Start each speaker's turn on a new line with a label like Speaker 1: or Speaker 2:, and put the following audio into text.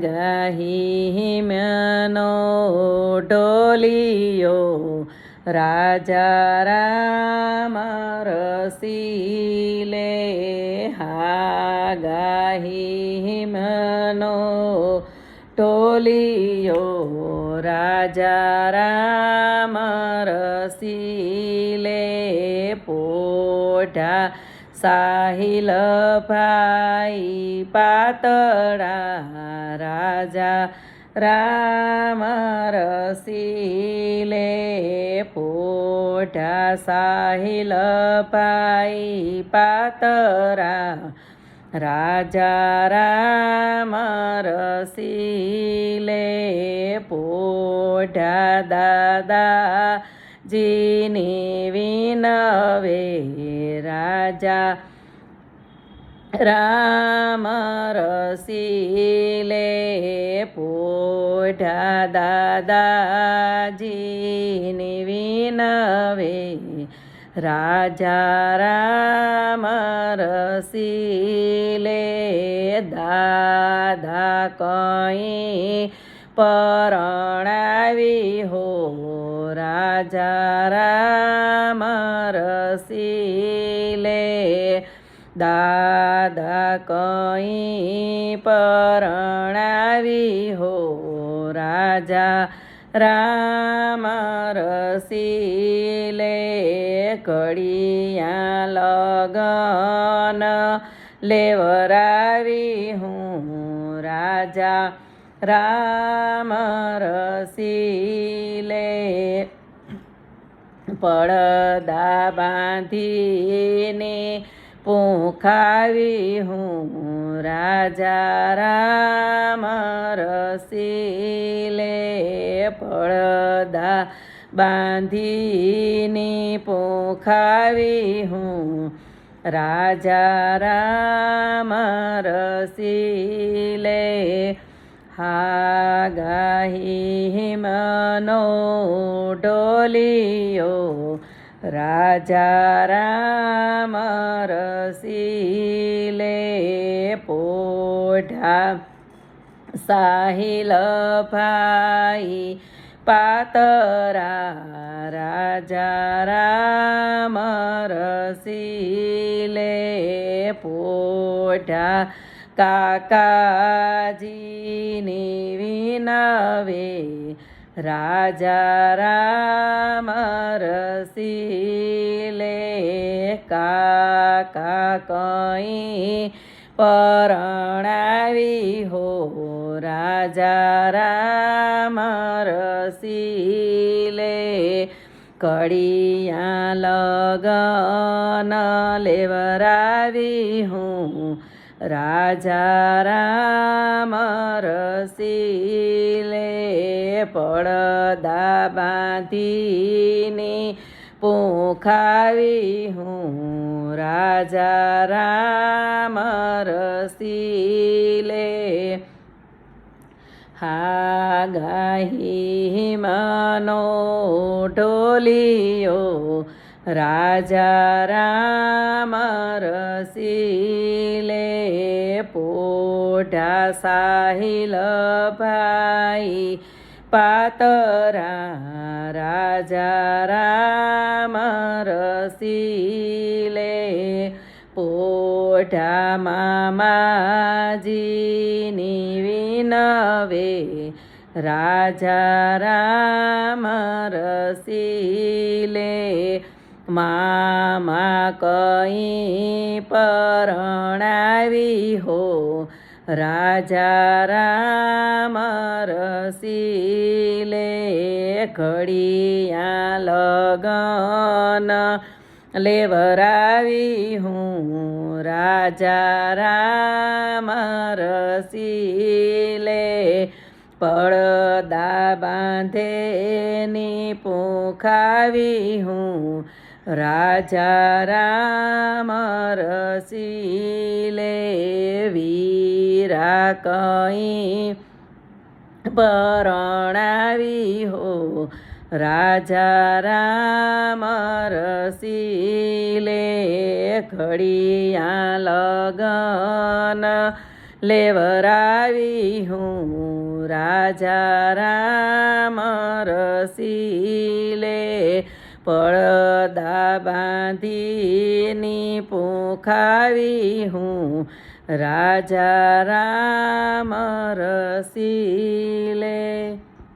Speaker 1: ગાહી હિમનો ઢોલિયો રાજા રામ રસીલે. ગાહી હિમનો ઢોલિયો રાજા રામ રસીલે. પોઢા સાહિલ ભાઈ પાતળા રાજા રામ રસીલે. પોઢા સાહિલ ભાઈ પાતળા રાજા રામ રસીલે. પોઢા દાદા જીની વિનવે રાજા રામ રસીલે. પોઢા દાદાજીની વિનવે રાજા રામ રસીલે. દાદા કઈ પરણાવી હો રાજા રામ રસીલે. દાદા કઈ પરણાવી હો રાજા રામ રસીલે. ઘડિયા લગન લેવરાવી હું રાજા રામ રસીલે. પડદા બાંધીને પૂંખાવી હું રાજા રામ રસીલે. પડદા બાંધીને પૂંખાવી હું રાજા રામ રસીલે. ગાહી હિમનો ઢોલિયો રાજા રામ રસીલે. પોઢા સાહિલ ભાઈ પાતળા રાજા રામ રસીલે. પોઢા કાકાજીની વિનવે રાજા રામ રસીલે. કાકા કઈ પરણાવી હો રાજા રામ રસીલે. ઘડિયા લગન લેવરાવી હું રાજા રામ રસીલે. પડદા બાંધીને પૂંખાવી હું રાજા રામ રસીલે. ગાહી હિમનો ઢોલિયો રાજા રામ રસીલે. પોઢા સાહિલ ભાઈ પાતળા રાજા રામ રસીલે. પોઢા મામાજીની વિનવે રાજા રામ રસીલે. મામા કઈ પરણાવી હો રાજા રામ રસીલે. ઘડિયા લગન લેવરાવી હું રાજા રામ રસીલે. પડદા બાંધેની પૂંખાવી હું રાજા રામ રસીલે. વીરા કઈ પરણાવી હો રાજા રામ રસીલે. ઘડિયા લગન લેવરાવી હું રાજા રામ રસીલે પડદા બાંધીની પોખાવી હું રાજા રામ રસીલે.